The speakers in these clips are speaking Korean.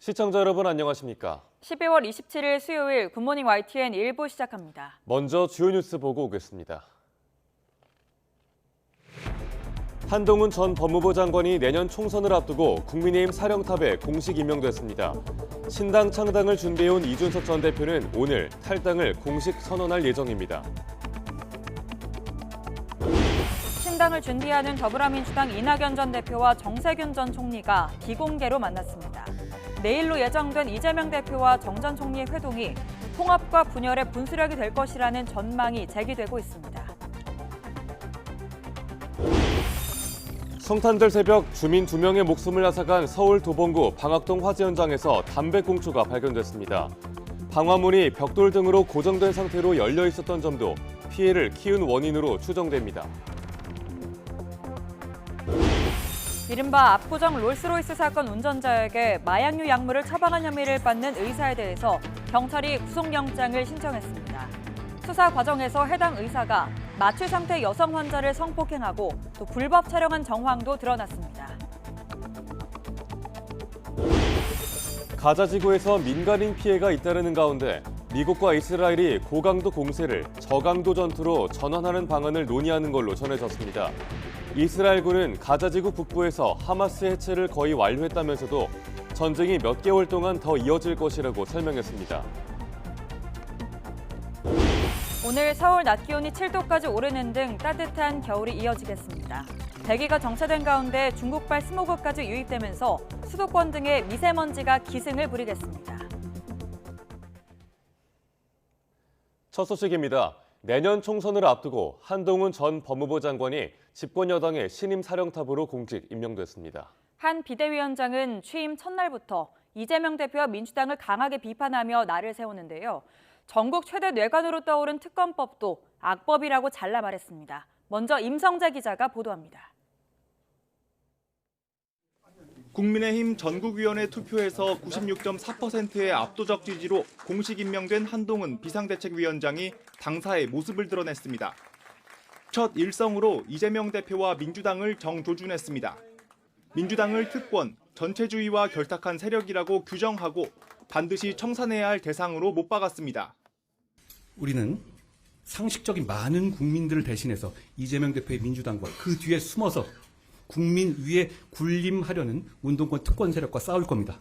시청자 여러분 안녕하십니까? 12월 27일 수요일 굿모닝 YTN 1부 시작합니다. 먼저 주요 뉴스 보고 오겠습니다. 한동훈 전 법무부 장관이 내년 총선을 앞두고 국민의힘 사령탑에 공식 임명됐습니다. 신당 창당을 준비해온 이준석 전 대표는 오늘 탈당을 공식 선언할 예정입니다. 신당을 준비하는 더불어민주당 이낙연 전 대표와 정세균 전 총리가 비공개로 만났습니다. 내일로 예정된 이재명 대표와 정 전 총리의 회동이 통합과 분열의 분수령이 될 것이라는 전망이 제기되고 있습니다. 성탄절 새벽 주민 2명의 목숨을 앗아간 서울 도봉구 방학동 화재 현장에서 담배꽁초가 발견됐습니다. 방화문이 벽돌 등으로 고정된 상태로 열려 있었던 점도 피해를 키운 원인으로 추정됩니다. 이른바 압구정 롤스로이스 사건 운전자에게 마약류 약물을 처방한 혐의를 받는 의사에 대해서 경찰이 구속영장을 신청했습니다. 수사 과정에서 해당 의사가 마취 상태 여성 환자를 성폭행하고 또 불법 촬영한 정황도 드러났습니다. 가자 지구에서 민간인 피해가 잇따르는 가운데 미국과 이스라엘이 고강도 공세를 저강도 전투로 전환하는 방안을 논의하는 걸로 전해졌습니다. 이스라엘군은 가자 지구 북부에서 하마스 해체를 거의 완료했다면서도 전쟁이 몇 개월 동안 더 이어질 것이라고 설명했습니다. 오늘 서울 낮 기온이 7도까지 오르는 등 따뜻한 겨울이 이어지겠습니다. 대기가 정체된 가운데 중국발 스모그까지 유입되면서 수도권 등의 미세먼지가 기승을 부리겠습니다. 첫 소식입니다. 내년 총선을 앞두고 한동훈 전 법무부 장관이 집권 여당의 신임 사령탑으로 공식 임명됐습니다. 한 비대위원장은 취임 첫날부터 이재명 대표와 민주당을 강하게 비판하며 날을 세우는데요. 전국 최대 뇌관으로 떠오른 특검법도 악법이라고 잘라 말했습니다. 먼저 임성재 기자가 보도합니다. 국민의힘 전국위원회 투표에서 96.4%의 압도적 지지로 공식 임명된 한동훈 비상대책위원장이 당사의 모습을 드러냈습니다. 첫 일성으로 이재명 대표와 민주당을 정조준했습니다. 민주당을 특권, 전체주의와 결탁한 세력이라고 규정하고 반드시 청산해야 할 대상으로 못 박았습니다. 우리는 상식적인 많은 국민들을 대신해서 이재명 대표의 민주당과 그 뒤에 숨어서 국민 위에 군림하려는 운동권 특권 세력과 싸울 겁니다.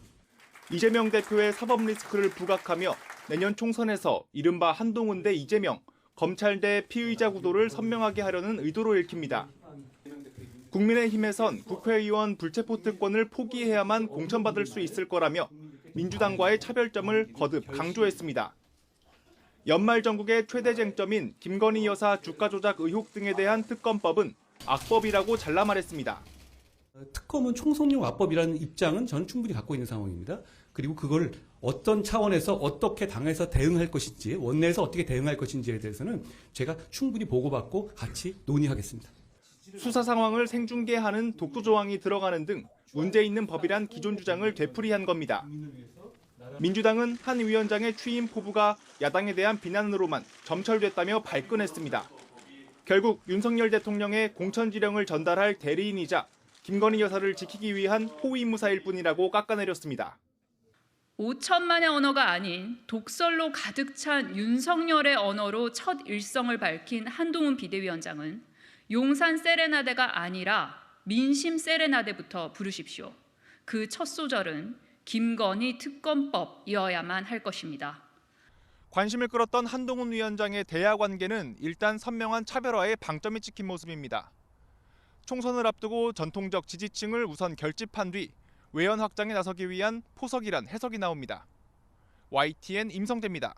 이재명 대표의 사법 리스크를 부각하며 내년 총선에서 이른바 한동훈 대 이재명, 검찰 대 피의자 구도를 선명하게 하려는 의도로 읽힙니다. 국민의힘에선 국회의원 불체포 특권을 포기해야만 공천받을 수 있을 거라며 민주당과의 차별점을 거듭 강조했습니다. 연말 전국의 최대 쟁점인 김건희 여사 주가 조작 의혹 등에 대한 특검법은 악법이라고 잘라 말했습니다. 특검은 총선용 악법이라는 입장은 저는 충분히 갖고 있는 상황입니다. 그리고 그걸 어떤 차원에서 어떻게 당에서 대응할 것인지, 원내에서 어떻게 대응할 것인지에 대해서는 제가 충분히 보고받고 같이 논의하겠습니다. 수사 상황을 생중계하는 독도 조항이 들어가는 등 문제 있는 법이란 기존 주장을 되풀이한 겁니다. 민주당은 한 위원장의 취임 포부가 야당에 대한 비난으로만 점철됐다며 발끈했습니다. 결국 윤석열 대통령의 공천지령을 전달할 대리인이자 김건희 여사를 지키기 위한 호위무사일 뿐이라고 깎아내렸습니다. 5천만의 언어가 아닌 독설로 가득 찬 윤석열의 언어로 첫 일성을 밝힌 한동훈 비대위원장은 용산 세레나데가 아니라 민심 세레나데부터 부르십시오. 그 첫 소절은 김건희 특검법이어야만 할 것입니다. 관심을 끌었던 한동훈 위원장의 대야 관계는 일단 선명한 차별화에 방점이 찍힌 모습입니다. 총선을 앞두고 전통적 지지층을 우선 결집한 뒤 외연 확장에 나서기 위한 포석이란 해석이 나옵니다. YTN 임성재입니다.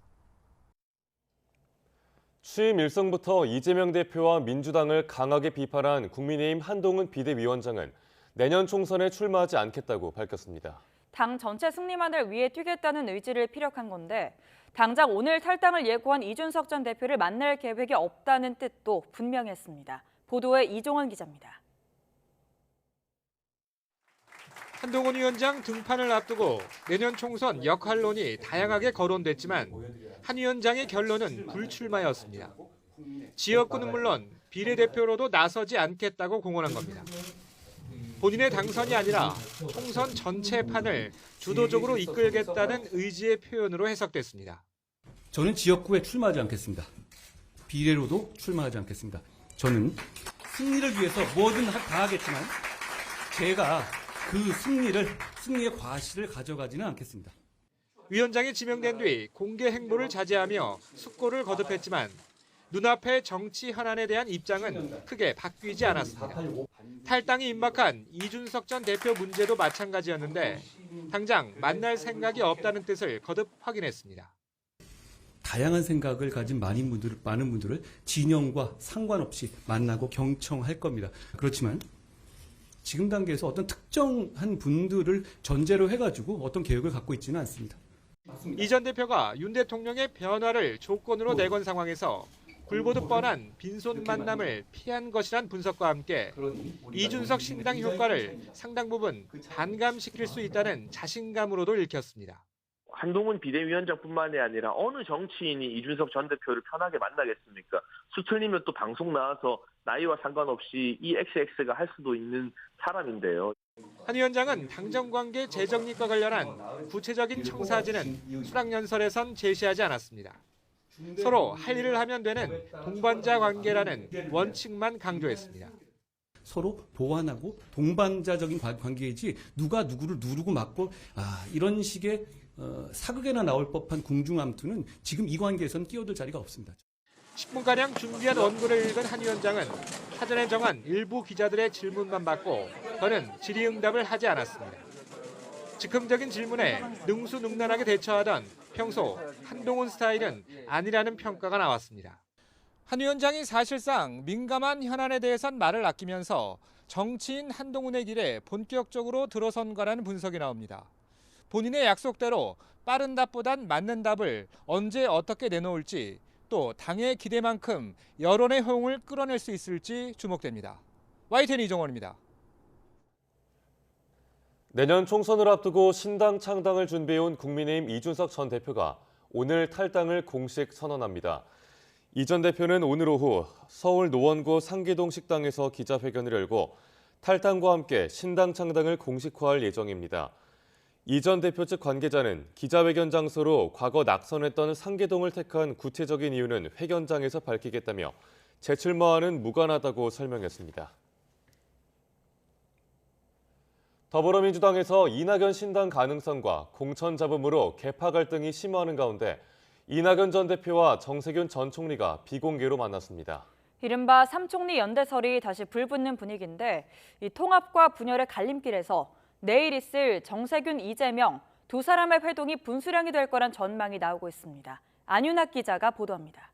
취임 일성부터 이재명 대표와 민주당을 강하게 비판한 국민의힘 한동훈 비대위원장은 내년 총선에 출마하지 않겠다고 밝혔습니다. 당 전체 승리만을 위해 뛰겠다는 의지를 피력한 건데 당장 오늘 탈당을 예고한 이준석 전 대표를 만날 계획이 없다는 뜻도 분명히 했습니다. 보도에 이종원 기자입니다. 한동훈 위원장 등판을 앞두고 내년 총선 역할론이 다양하게 거론됐지만 한 위원장의 결론은 불출마였습니다. 지역구는 물론 비례대표로도 나서지 않겠다고 공언한 겁니다. 본인의 당선이 아니라 총선 전체 판을 주도적으로 이끌겠다는 의지의 표현으로 해석됐습니다. 저는 지역구에 출마하지 않겠습니다. 비례로도 출마하지 않겠습니다. 저는 승리를 위해서 뭐든 다 하겠지만 제가 그 승리의 과실을 가져가지는 않겠습니다. 위원장이 지명된 뒤 공개 행보를 자제하며 숙고를 거듭했지만 눈앞의 정치 현안에 대한 입장은 크게 바뀌지 않았습니다. 탈당이 임박한 이준석 전 대표 문제도 마찬가지였는데 당장 만날 생각이 없다는 뜻을 거듭 확인했습니다. 다양한 생각을 가진 많은 분들을 진영과 상관없이 만나고 경청할 겁니다. 그렇지만 지금 단계에서 어떤 특정한 분들을 전제로 해가지고 어떤 계획을 갖고 있지는 않습니다. 이 전 대표가 윤 대통령의 변화를 조건으로 내건 상황에서 굴보듯 뻔한 빈손 만남을 피한 것이란 분석과 함께 이준석 신당 효과를 상당 부분 반감시킬 수 있다는 자신감으로도 읽혔습니다. 한동훈 비대위원장뿐만이 아니라 어느 정치인이 이준석 전 대표를 편하게 만나겠습니까? 수틀리면 또 방송 나와서 나이와 상관없이 이 XX가 할 수도 있는 사람인데요. 한 위원장은 당정관계 재정립과 관련한 구체적인 청사진은 수락연설에선 제시하지 않았습니다. 서로 할 일을 하면 되는 동반자 관계라는 원칙만 강조했습니다. 서로 보완하고 동반자적인 관계이지 누가 누구를 누르고 맞고 이런 식의 사극에나 나올 법한 궁중암투는 지금 이 관계에서는 끼어들 자리가 없습니다. 10분가량 준비한 원고를 읽은 한 위원장은 사전에 정한 일부 기자들의 질문만 받고 더는 질의응답을 하지 않았습니다. 즉흥적인 질문에 능수능란하게 대처하던 평소 한동훈 스타일은 아니라는 평가가 나왔습니다. 한 위원장이 사실상 민감한 현안에 대해선 말을 아끼면서 정치인 한동훈의 길에 본격적으로 들어선 거라는 분석이 나옵니다. 본인의 약속대로 빠른 답보단 맞는 답을 언제 어떻게 내놓을지 또 당의 기대만큼 여론의 호응을 끌어낼 수 있을지 주목됩니다. YTN 이종원입니다. 내년 총선을 앞두고 신당 창당을 준비해온 국민의힘 이준석 전 대표가 오늘 탈당을 공식 선언합니다. 이 전 대표는 오늘 오후 서울 노원구 상계동 식당에서 기자회견을 열고 탈당과 함께 신당 창당을 공식화할 예정입니다. 이 전 대표 측 관계자는 기자회견 장소로 과거 낙선했던 상계동을 택한 구체적인 이유는 회견장에서 밝히겠다며 재출마와는 무관하다고 설명했습니다. 더불어민주당에서 이낙연 신당 가능성과 공천 잡음으로 계파 갈등이 심화하는 가운데 이낙연 전 대표와 정세균 전 총리가 비공개로 만났습니다. 이른바 삼총리 연대설이 다시 불붙는 분위기인데 이 통합과 분열의 갈림길에서 내일 있을 정세균, 이재명 두 사람의 회동이 분수령이 될 거란 전망이 나오고 있습니다. 안윤학 기자가 보도합니다.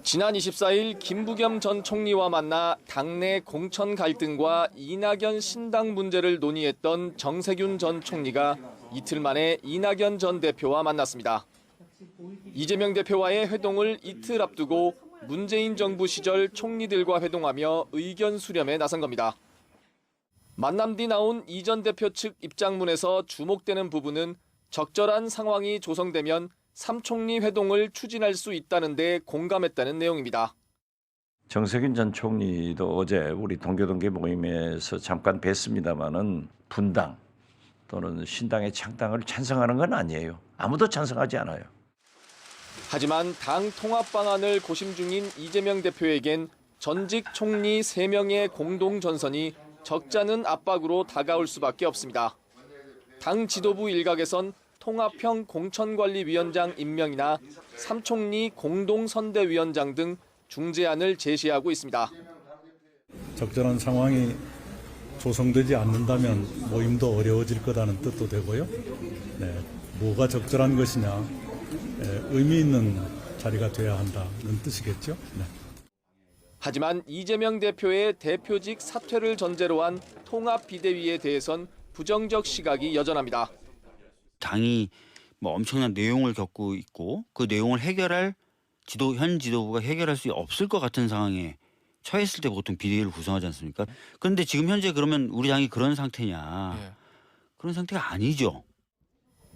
지난 24일 김부겸 전 총리와 만나 당내 공천 갈등과 이낙연 신당 문제를 논의했던 정세균 전 총리가 이틀 만에 이낙연 전 대표와 만났습니다. 이재명 대표와의 회동을 이틀 앞두고 문재인 정부 시절 총리들과 회동하며 의견 수렴에 나선 겁니다. 만남 뒤 나온 이 전 대표 측 입장문에서 주목되는 부분은 적절한 상황이 조성되면 삼총리 회동을 추진할 수 있다는 데 공감했다는 내용입니다. 정세균 전 총리도 어제 우리 동교동계 모임에서 잠깐 뵀습니다마는 분당 또는 신당의 창당을 찬성하는 건 아니에요. 아무도 찬성하지 않아요. 하지만 당 통합 방안을 고심 중인 이재명 대표에겐 전직 총리 3명의 공동 전선이 적잖은 압박으로 다가올 수밖에 없습니다. 당 지도부 일각에선 통합형 공천관리위원장 임명이나 삼총리 공동선대위원장 등 중재안을 제시하고 있습니다. 적절한 상황이 조성되지 않는다면 모임도 어려워질 거라는 뜻도 되고요. 뭐가 적절한 것이냐, 의미 있는 자리가 돼야 한다는 뜻이겠죠. 하지만 이재명 대표의 대표직 사퇴를 전제로 한 통합비대위에 대해선 부정적 시각이 여전합니다. 당이 엄청난 내용을 겪고 있고 그 내용을 해결할 현 지도부가 해결할 수 없을 것 같은 상황에 처했을 때 보통 비대위를 구성하지 않습니까? 그런데 지금 현재 그러면 우리 당이 그런 상태냐? 그런 상태가 아니죠.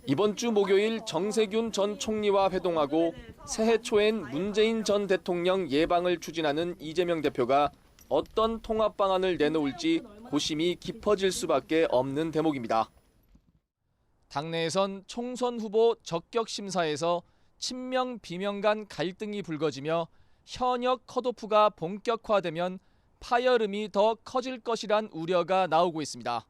이번 주 목요일 정세균 전 총리와 회동하고 새해 초엔 문재인 전 대통령 예방을 추진하는 이재명 대표가 어떤 통합 방안을 내놓을지 고심이 깊어질 수밖에 없는 대목입니다. 당내에선 총선 후보 적격 심사에서 친명 비명 간 갈등이 불거지며 현역 컷오프가 본격화되면 파열음이 더 커질 것이란 우려가 나오고 있습니다.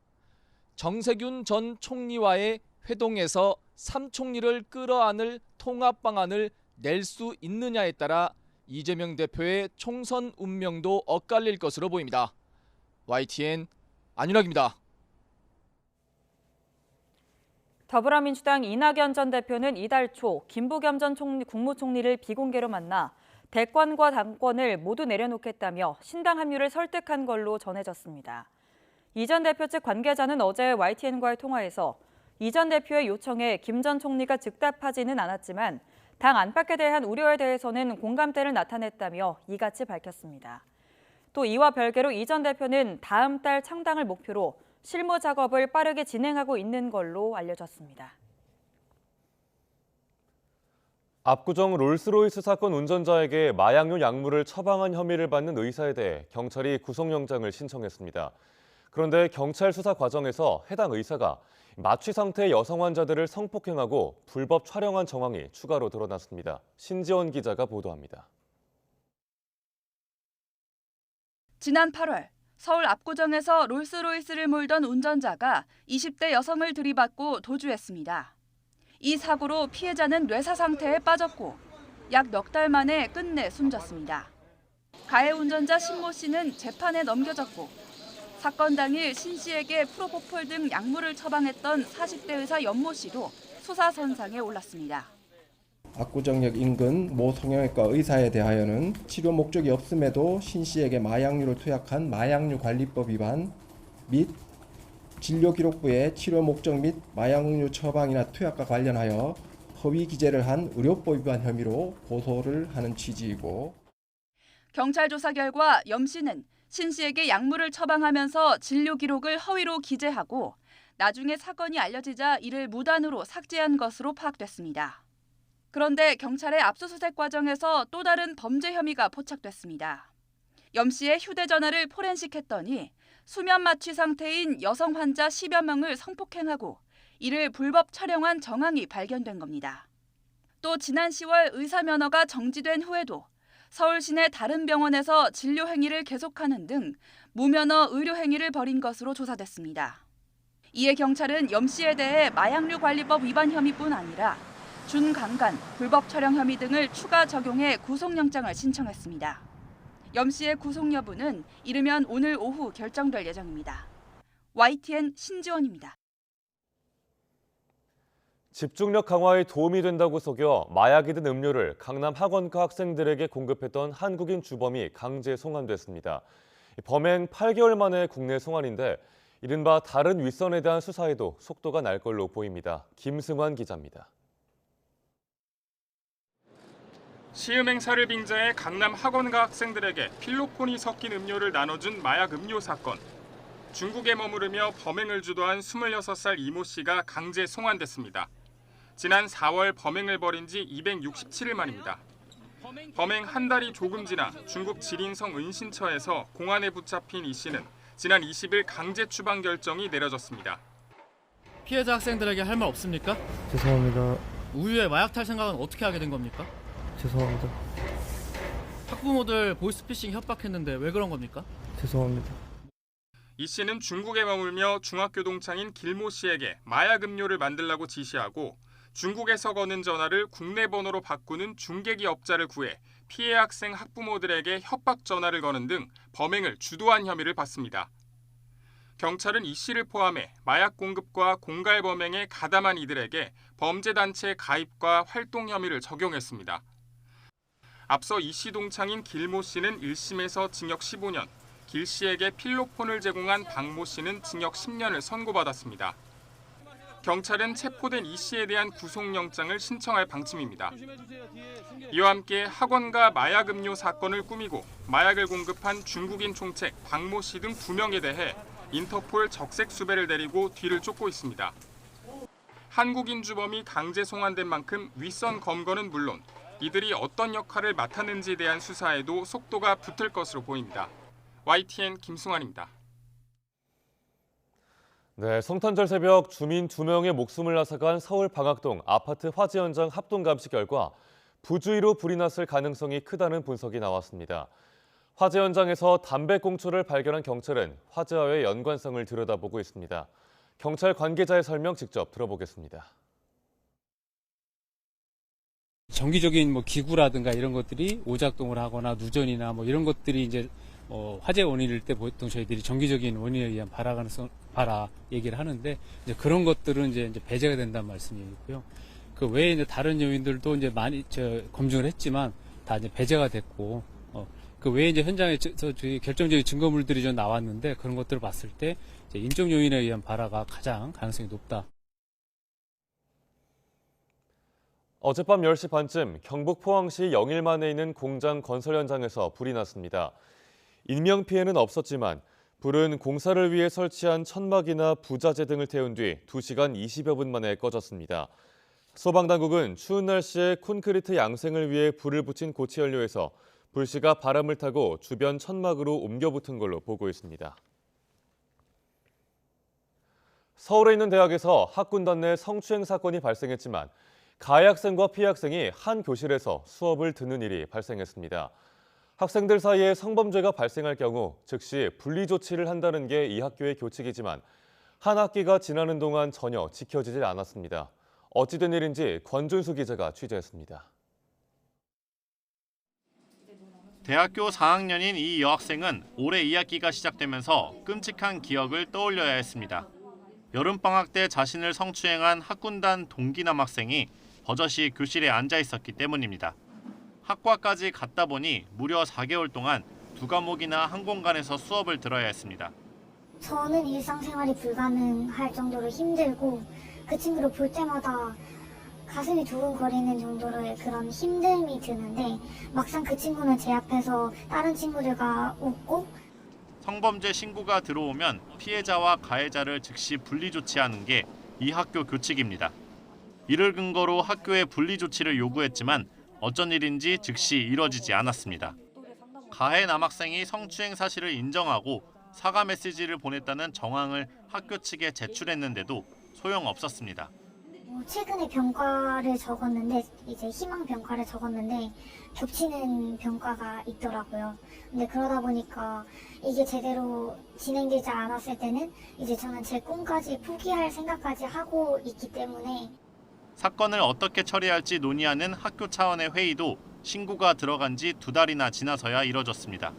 정세균 전 총리와의 회동에서 3총리를 끌어안을 통합 방안을 낼 수 있느냐에 따라 이재명 대표의 총선 운명도 엇갈릴 것으로 보입니다. YTN 안윤학입니다. 더불어민주당 이낙연 전 대표는 이달 초 김부겸 전 국무총리를 비공개로 만나 대권과 당권을 모두 내려놓겠다며 신당 합류를 설득한 걸로 전해졌습니다. 이 전 대표 측 관계자는 어제 YTN과의 통화에서 이 전 대표의 요청에 김 전 총리가 즉답하지는 않았지만 당 안팎에 대한 우려에 대해서는 공감대를 나타냈다며 이같이 밝혔습니다. 또 이와 별개로 이 전 대표는 다음 달 창당을 목표로 실무 작업을 빠르게 진행하고 있는 걸로 알려졌습니다. 압구정 롤스로이스 사건 운전자에게 마약류 약물을 처방한 혐의를 받는 의사에 대해 경찰이 구속영장을 신청했습니다. 그런데 경찰 수사 과정에서 해당 의사가 마취 상태의 여성 환자들을 성폭행하고 불법 촬영한 정황이 추가로 드러났습니다. 신지원 기자가 보도합니다. 지난 8월 서울 압구정에서 롤스로이스를 몰던 운전자가 20대 여성을 들이받고 도주했습니다. 이 사고로 피해자는 뇌사 상태에 빠졌고 약 넉 달 만에 끝내 숨졌습니다. 가해 운전자 신모 씨는 재판에 넘겨졌고 사건 당일 신 씨에게 프로포폴 등 약물을 처방했던 40대 의사 연모 씨도 수사선상에 올랐습니다. 압구정역 인근 모 성형외과 의사에 대하여는 치료 목적이 없음에도 신 씨에게 마약류를 투약한 마약류 관리법 위반 및 진료기록부의 치료 목적 및 마약류 처방이나 투약과 관련하여 허위 기재를 한 의료법 위반 혐의로 고소를 하는 취지이고 경찰 조사 결과 염 씨는 신 씨에게 약물을 처방하면서 진료 기록을 허위로 기재하고 나중에 사건이 알려지자 이를 무단으로 삭제한 것으로 파악됐습니다. 그런데 경찰의 압수수색 과정에서 또 다른 범죄 혐의가 포착됐습니다. 염 씨의 휴대전화를 포렌식했더니 수면 마취 상태인 여성 환자 10여 명을 성폭행하고 이를 불법 촬영한 정황이 발견된 겁니다. 또 지난 10월 의사 면허가 정지된 후에도 서울 시내 다른 병원에서 진료 행위를 계속하는 등 무면허 의료 행위를 벌인 것으로 조사됐습니다. 이에 경찰은 염 씨에 대해 마약류 관리법 위반 혐의뿐 아니라 준강간, 불법 촬영 혐의 등을 추가 적용해 구속영장을 신청했습니다. 염 씨의 구속 여부는 이르면 오늘 오후 결정될 예정입니다. YTN 신지원입니다. 집중력 강화에 도움이 된다고 속여 마약이 든 음료를 강남 학원가 학생들에게 공급했던 한국인 주범이 강제 송환됐습니다. 범행 8개월 만에 국내 송환인데 이른바 다른 윗선에 대한 수사에도 속도가 날 걸로 보입니다. 김승환 기자입니다. 시음 행사를 빙자해 강남 학원가 학생들에게 필로폰이 섞인 음료를 나눠준 마약 음료 사건. 중국에 머무르며 범행을 주도한 26살 이모 씨가 강제 송환됐습니다. 지난 4월 범행을 벌인 지 267일 만입니다. 범행 한 달이 조금 지나 중국 지린성 은신처에서 공안에 붙잡힌 이 씨는 지난 20일 강제 추방 결정이 내려졌습니다. 피해자 학생들에게 할 말 없습니까? 죄송합니다. 우유에 마약 탈 생각은 어떻게 하게 된 겁니까? 죄송합니다. 학부모들 보이스피싱 협박했는데 왜 그런 겁니까? 죄송합니다. 이 씨는 중국에 머물며 중학교 동창인 길모 씨에게 마약 음료를 만들라고 지시하고 중국에서 거는 전화를 국내 번호로 바꾸는 중개기업자를 구해 피해 학생 학부모들에게 협박 전화를 거는 등 범행을 주도한 혐의를 받습니다. 경찰은 이 씨를 포함해 마약 공급과 공갈 범행에 가담한 이들에게 범죄단체 가입과 활동 혐의를 적용했습니다. 앞서 이 씨 동창인 길모 씨는 1심에서 징역 15년, 길 씨에게 필로폰을 제공한 박모 씨는 징역 10년을 선고받았습니다. 경찰은 체포된 이 씨에 대한 구속영장을 신청할 방침입니다. 이와 함께 학원가 마약 음료 사건을 꾸미고 마약을 공급한 중국인 총책 박모 씨 등 2명에 대해 인터폴 적색 수배를 내리고 뒤를 쫓고 있습니다. 한국인 주범이 강제 송환된 만큼 윗선 검거는 물론 이들이 어떤 역할을 맡았는지에 대한 수사에도 속도가 붙을 것으로 보입니다. YTN 김승환입니다. 네, 성탄절 새벽 주민 2명의 목숨을 앗아간 서울 방학동 아파트 화재 현장 합동 감시 결과 부주의로 불이 났을 가능성이 크다는 분석이 나왔습니다. 화재 현장에서 담배꽁초를 발견한 경찰은 화재와의 연관성을 들여다보고 있습니다. 경찰 관계자의 설명 직접 들어보겠습니다. 정기적인 뭐기구라든가 이런 것들이 오작동을 하거나 누전이나 뭐 이런 것들이 이제 화재 원인일 때 보통 저희들이 정기적인 원인에 의한 발화 얘기를 하는데 이제 그런 것들은 이제 배제가 된다는 말씀이고요. 그 외에 이제 다른 요인들도 이제 많이 검증을 했지만 다 이제 배제가 됐고 그 외에 이제 현장에서 저희 결정적인 증거물들이 좀 나왔는데 그런 것들을 봤을 때 이제 인적 요인에 의한 발화가 가장 가능성이 높다. 어젯밤 10시 반쯤 경북 포항시 영일만에 있는 공장 건설 현장에서 불이 났습니다. 인명피해는 없었지만 불은 공사를 위해 설치한 천막이나 부자재 등을 태운 뒤 2시간 20여 분 만에 꺼졌습니다. 소방당국은 추운 날씨에 콘크리트 양생을 위해 불을 붙인 고치연료에서 불씨가 바람을 타고 주변 천막으로 옮겨 붙은 걸로 보고 있습니다. 서울에 있는 대학에서 학군단 내 성추행 사건이 발생했지만 가해 학생과 피해 학생이 한 교실에서 수업을 듣는 일이 발생했습니다. 학생들 사이에 성범죄가 발생할 경우 즉시 분리 조치를 한다는 게 이 학교의 교칙이지만 한 학기가 지나는 동안 전혀 지켜지질 않았습니다. 어찌된 일인지 권준수 기자가 취재했습니다. 대학교 4학년인 이 여학생은 올해 2학기가 시작되면서 끔찍한 기억을 떠올려야 했습니다. 여름방학 때 자신을 성추행한 학군단 동기 남학생이 버젓이 교실에 앉아 있었기 때문입니다. 학과까지 갔다 보니 무려 4개월 동안 2과목이나 한 공간에서 수업을 들어야 했습니다. 저는 일상생활이 불가능할 정도로 힘들고 그 친구를 볼 때마다 가슴이 두근거리는 정도로의 그런 힘듦이 드는데 막상 그 친구는 제 앞에서 다른 친구들과 웃고 성범죄 신고가 들어오면 피해자와 가해자를 즉시 분리 조치하는 게 이 학교 교칙입니다. 이를 근거로 학교에 분리 조치를 요구했지만 어쩐 일인지 즉시 이뤄지지 않았습니다. 가해 남학생이 성추행 사실을 인정하고 사과 메시지를 보냈다는 정황을 학교 측에 제출했는데도 소용없었습니다. 최근에 병과를 적었는데 이제 희망 병과를 적었는데 겹치는 병과가 있더라고요. 근데 그러다 보니까 이게 제대로 진행되지 않았을 때는 이제 저는 제 꿈까지 포기할 생각까지 하고 있기 때문에 사건을 어떻게 처리할지 논의하는 학교 차원의 회의도 신고가 들어간 지 2달이나 지나서야 이뤄졌습니다.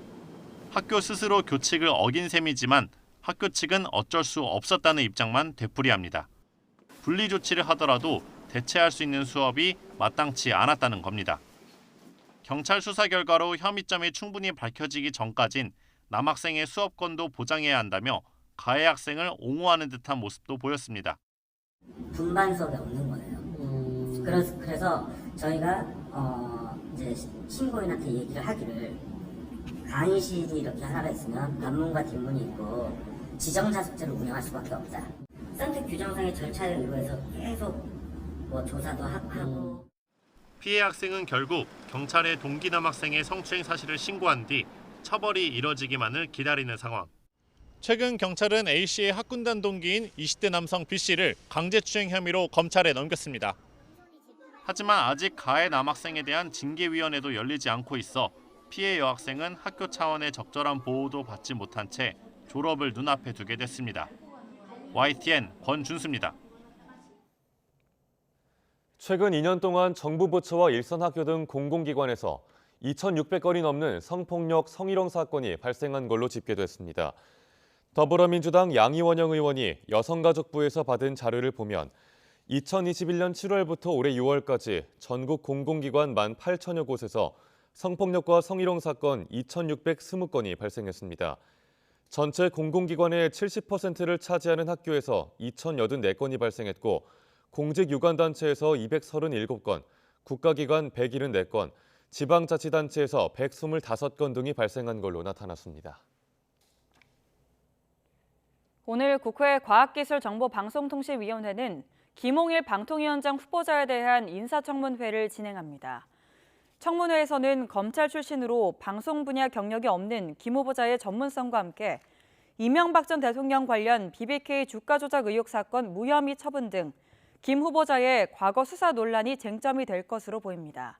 학교 스스로 교칙을 어긴 셈이지만 학교 측은 어쩔 수 없었다는 입장만 되풀이합니다. 분리 조치를 하더라도 대체할 수 있는 수업이 마땅치 않았다는 겁니다. 경찰 수사 결과로 혐의점이 충분히 밝혀지기 전까진 남학생의 수업권도 보장해야 한다며 가해 학생을 옹호하는 듯한 모습도 보였습니다. 분반 수업이 없는 거예요. 그래서 저희가 이제 신고인한테 얘기를 하기를 강의실이 이렇게 하나가 있으면 앞문과 뒷문이 있고 지정자 숙제를 운영할 수밖에 없다. 선택 규정상의 절차에 의거해서 계속 뭐 조사도 하고. 피해 학생은 결국 경찰에 동기 남학생의 성추행 사실을 신고한 뒤 처벌이 이뤄지기만을 기다리는 상황. 최근 경찰은 A씨의 학군단 동기인 20대 남성 B씨를 강제추행 혐의로 검찰에 넘겼습니다. 하지만 아직 가해 남학생에 대한 징계위원회도 열리지 않고 있어 피해 여학생은 학교 차원의 적절한 보호도 받지 못한 채 졸업을 눈앞에 두게 됐습니다. YTN 권준수입니다. 최근 2년 동안 정부 부처와 일선 학교 등 공공기관에서 2,600건이 넘는 성폭력, 성희롱 사건이 발생한 걸로 집계됐습니다. 더불어민주당 양이원영 의원이 여성가족부에서 받은 자료를 보면 2021년 7월부터 올해 6월까지 전국 공공기관 18,000여 곳에서 성폭력과 성희롱 사건 2,620건이 발생했습니다. 전체 공공기관의 70%를 차지하는 학교에서 2,084건이 발생했고 공직유관단체에서 237건, 국가기관 174건, 지방자치단체에서 125건 등이 발생한 걸로 나타났습니다. 오늘 국회 과학기술정보방송통신위원회는 김홍일 방통위원장 후보자에 대한 인사청문회를 진행합니다. 청문회에서는 검찰 출신으로 방송 분야 경력이 없는 김 후보자의 전문성과 함께 이명박 전 대통령 관련 BBK 주가 조작 의혹 사건 무혐의 처분 등 김 후보자의 과거 수사 논란이 쟁점이 될 것으로 보입니다.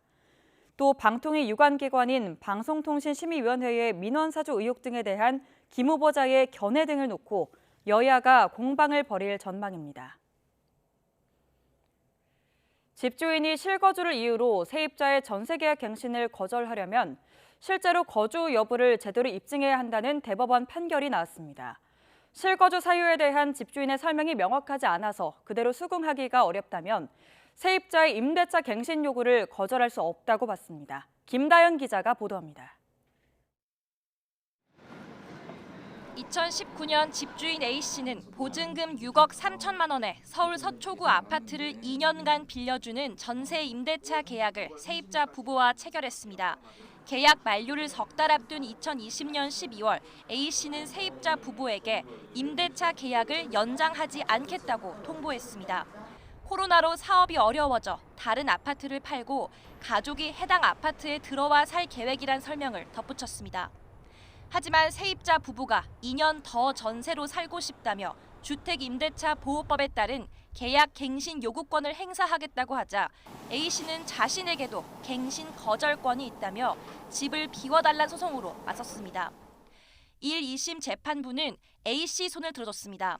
또 방통위 유관기관인 방송통신심의위원회의 민원사주 의혹 등에 대한 김 후보자의 견해 등을 놓고 여야가 공방을 벌일 전망입니다. 집주인이 실거주를 이유로 세입자의 전세계약 갱신을 거절하려면 실제로 거주 여부를 제대로 입증해야 한다는 대법원 판결이 나왔습니다. 실거주 사유에 대한 집주인의 설명이 명확하지 않아서 그대로 수긍하기가 어렵다면 세입자의 임대차 갱신 요구를 거절할 수 없다고 봤습니다. 김다연 기자가 보도합니다. 2019년 집주인 A씨는 보증금 6억 3천만 원에 서울 서초구 아파트를 2년간 빌려주는 전세 임대차 계약을 세입자 부부와 체결했습니다. 계약 만료를 석 달 앞둔 2020년 12월 A씨는 세입자 부부에게 임대차 계약을 연장하지 않겠다고 통보했습니다. 코로나로 사업이 어려워져 다른 아파트를 팔고 가족이 해당 아파트에 들어와 살 계획이란 설명을 덧붙였습니다. 하지만 세입자 부부가 2년 더 전세로 살고 싶다며 주택임대차 보호법에 따른 계약 갱신 요구권을 행사하겠다고 하자 A씨는 자신에게도 갱신 거절권이 있다며 집을 비워달란 소송으로 맞섰습니다. 1, 2심 재판부는 A씨 손을 들어줬습니다.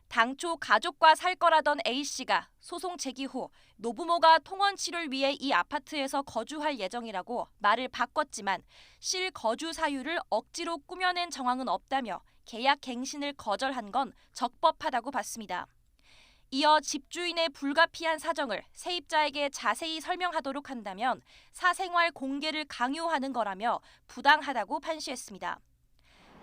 당초 가족과 살 거라던 A씨가 소송 제기 후 노부모가 통원 치료를 위해 이 아파트에서 거주할 예정이라고 말을 바꿨지만 실거주 사유를 억지로 꾸며낸 정황은 없다며 계약 갱신을 거절한 건 적법하다고 봤습니다. 이어 집주인의 불가피한 사정을 세입자에게 자세히 설명하도록 한다면 사생활 공개를 강요하는 거라며 부당하다고 판시했습니다.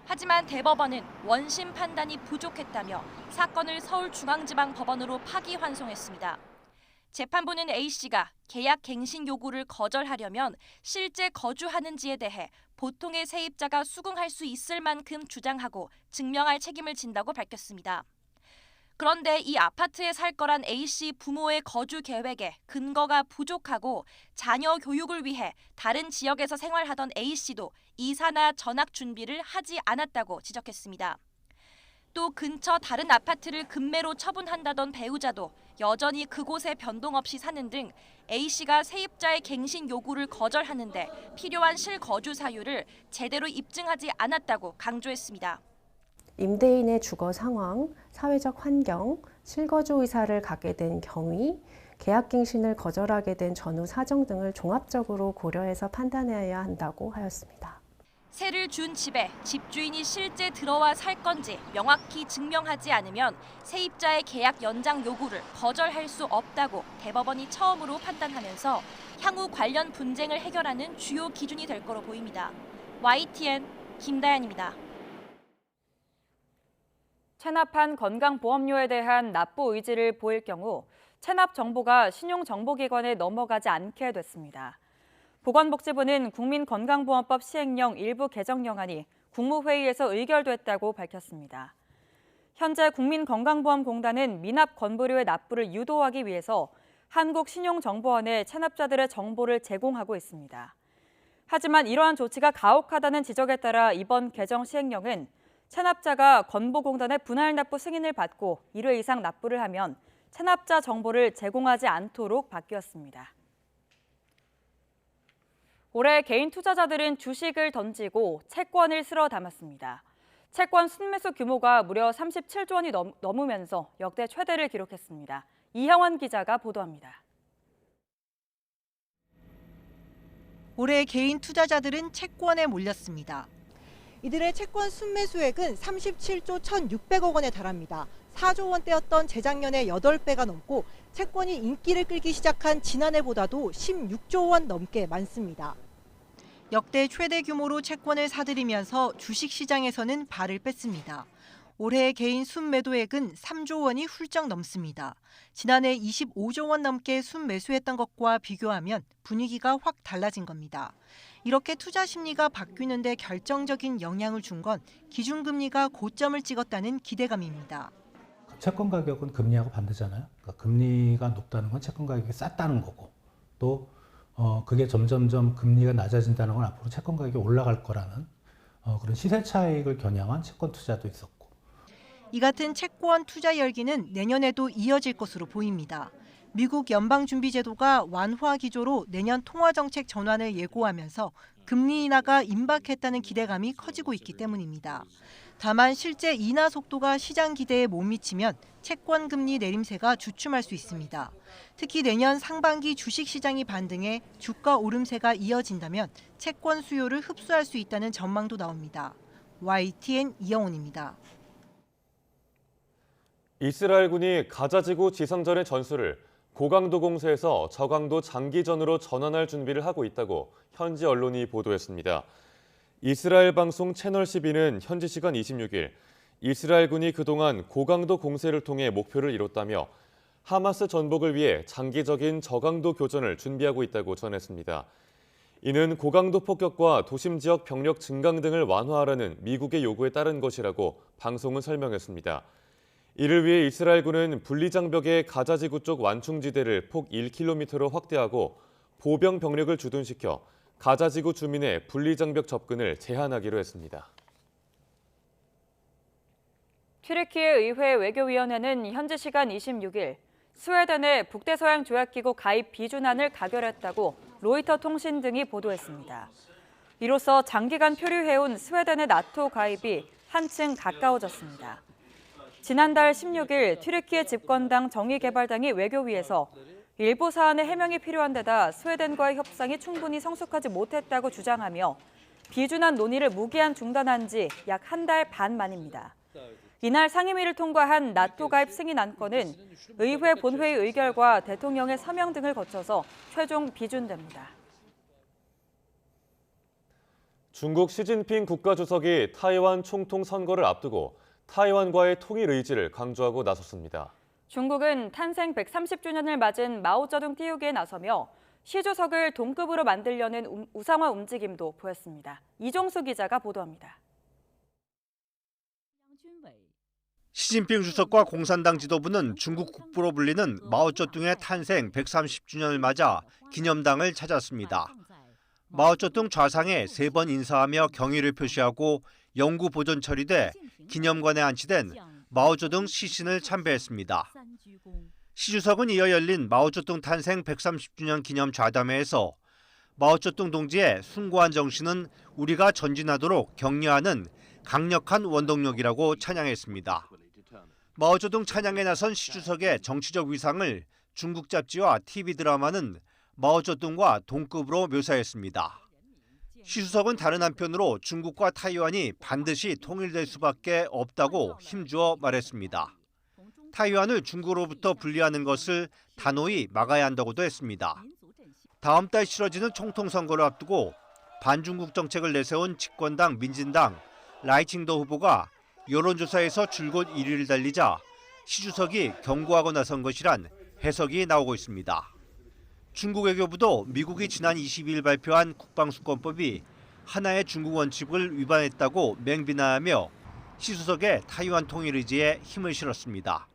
하지만 대법원은 원심 판단이 부족했다며 사건을 서울중앙지방법원으로 파기환송했습니다. 재판부는 A씨가 계약 갱신 요구를 거절하려면 실제 거주하는지에 대해 보통의 세입자가 수긍할 수 있을 만큼 주장하고 증명할 책임을 진다고 밝혔습니다. 그런데 이 아파트에 살 거란 A씨 부모의 거주 계획에 근거가 부족하고 자녀 교육을 위해 다른 지역에서 생활하던 A씨도 이사나 전학 준비를 하지 않았다고 지적했습니다. 또 근처 다른 아파트를 급매로 처분한다던 배우자도 여전히 그곳에 변동 없이 사는 등 A씨가 세입자의 갱신 요구를 거절하는데 필요한 실거주 사유를 제대로 입증하지 않았다고 강조했습니다. 임대인의 주거 상황, 사회적 환경, 실거주 의사를 갖게 된 경위, 계약갱신을 거절하게 된 전후 사정 등을 종합적으로 고려해서 판단해야 한다고 하였습니다. 세를 준 집에 집주인이 실제 들어와 살 건지 명확히 증명하지 않으면 세입자의 계약 연장 요구를 거절할 수 없다고 대법원이 처음으로 판단하면서 향후 관련 분쟁을 해결하는 주요 기준이 될 거로 보입니다. YTN 김다연입니다. 체납한 건강보험료에 대한 납부 의지를 보일 경우 체납 정보가 신용정보기관에 넘어가지 않게 됐습니다. 보건복지부는 국민건강보험법 시행령 일부 개정령안이 국무회의에서 의결됐다고 밝혔습니다. 현재 국민건강보험공단은 미납 건보료의 납부를 유도하기 위해서 한국신용정보원에 체납자들의 정보를 제공하고 있습니다. 하지만 이러한 조치가 가혹하다는 지적에 따라 이번 개정 시행령은 체납자가 건보공단의 분할 납부 승인을 받고 1회 이상 납부를 하면 체납자 정보를 제공하지 않도록 바뀌었습니다. 올해 개인 투자자들은 주식을 던지고 채권을 쓸어 담았습니다. 채권 순매수 규모가 무려 37조 원이 넘으면서 역대 최대를 기록했습니다. 이형원 기자가 보도합니다. 올해 개인 투자자들은 채권에 몰렸습니다. 이들의 채권 순매수액은 37조 1,600억 원에 달합니다. 4조 원대였던 재작년의 8배가 넘고 채권이 인기를 끌기 시작한 지난해보다도 16조 원 넘게 많습니다. 역대 최대 규모로 채권을 사들이면서 주식시장에서는 발을 뺐습니다. 올해 개인 순매도액은 3조 원이 훌쩍 넘습니다. 지난해 25조 원 넘게 순매수했던 것과 비교하면 분위기가 확 달라진 겁니다. 이렇게 투자 심리가 바뀌는 데 결정적인 영향을 준 건 기준금리가 고점을 찍었다는 기대감입니다. 채권 가격은 금리하고 반대잖아요. 그러니까 금리가 높다는 건 채권 가격이 쌌다는 거고 또 그게 점점점 금리가 낮아진다는 건 앞으로 채권 가격이 올라갈 거라는 그런 시세 차익을 겨냥한 채권 투자도 있었고. 이 같은 채권 투자 열기는 내년에도 이어질 것으로 보입니다. 미국 연방준비제도가 완화 기조로 내년 통화정책 전환을 예고하면서 금리 인하가 임박했다는 기대감이 커지고 있기 때문입니다. 다만 실제 인하 속도가 시장 기대에 못 미치면 채권 금리 내림세가 주춤할 수 있습니다. 특히 내년 상반기 주식시장이 반등해 주가 오름세가 이어진다면 채권 수요를 흡수할 수 있다는 전망도 나옵니다. YTN 이영훈입니다. 이스라엘군이 가자지구 지상전의 전술을 고강도 공세에서 저강도 장기전으로 전환할 준비를 하고 있다고 현지 언론이 보도했습니다. 이스라엘 방송 채널12는 현지 시간 26일 이스라엘군이 그동안 고강도 공세를 통해 목표를 이뤘다며 하마스 전복을 위해 장기적인 저강도 교전을 준비하고 있다고 전했습니다. 이는 고강도 폭격과 도심 지역 병력 증강 등을 완화하라는 미국의 요구에 따른 것이라고 방송은 설명했습니다. 이를 위해 이스라엘군은 분리장벽의 가자지구 쪽 완충지대를 폭 1km로 확대하고 보병 병력을 주둔시켜 가자지구 주민의 분리장벽 접근을 제한하기로 했습니다. 튀르키예 의회 외교위원회는 현지 시간 26일 스웨덴의 북대서양 조약기구 가입 비준안을 가결했다고 로이터 통신 등이 보도했습니다. 이로써 장기간 표류해온 스웨덴의 나토 가입이 한층 가까워졌습니다. 지난달 16일 튀르키예 집권당 정의개발당이 외교위에서 일부 사안의 해명이 필요한 데다 스웨덴과의 협상이 충분히 성숙하지 못했다고 주장하며 비준안 논의를 무기한 중단한 지 약 한 달 반 만입니다. 이날 상임위를 통과한 나토 가입 승인 안건은 의회 본회의 의결과 대통령의 서명 등을 거쳐서 최종 비준됩니다. 중국 시진핑 국가주석이 타이완 총통 선거를 앞두고 타이완과의 통일 의지를 강조하고 나섰습니다. 중국은 탄생 130주년을 맞은 마오쩌둥 띄우기에 나서며 시 주석을 동급으로 만들려는 우상화 움직임도 보였습니다. 이종수 기자가 보도합니다. 시진핑 주석과 공산당 지도부는 중국 국부로 불리는 마오쩌둥의 탄생 130주년을 맞아 기념당을 찾았습니다. 마오쩌둥 좌상에 3번 인사하며 경의를 표시하고 영구 보존 처리돼 기념관에 안치된 마오쩌둥 시신을 참배했습니다. 시 주석은 이어 열린 마오쩌둥 탄생 130주년 기념 좌담회에서 마오쩌둥 동지의 숭고한 정신은 우리가 전진하도록 격려하는 강력한 원동력이라고 찬양했습니다. 마오쩌둥 찬양에 나선 시 주석의 정치적 위상을 중국 잡지와 TV 드라마는 마오쩌둥과 동급으로 묘사했습니다. 시 주석은 다른 한편으로 중국과 타이완이 반드시 통일될 수밖에 없다고 힘주어 말했습니다. 타이완을 중국으로부터 분리하는 것을 단호히 막아야 한다고도 했습니다. 다음 달 치러지는 총통 선거를 앞두고 반중국 정책을 내세운 집권당 민진당 라이칭더 후보가 여론조사에서 줄곧 1위를 달리자 시 주석이 경고하고 나선 것이란 해석이 나오고 있습니다. 중국 외교부도 미국이 지난 22일 발표한 국방수권법이 하나의 중국 원칙을 위반했다고 맹비난하며 시 주석의 타이완 통일 의지에 힘을 실었습니다.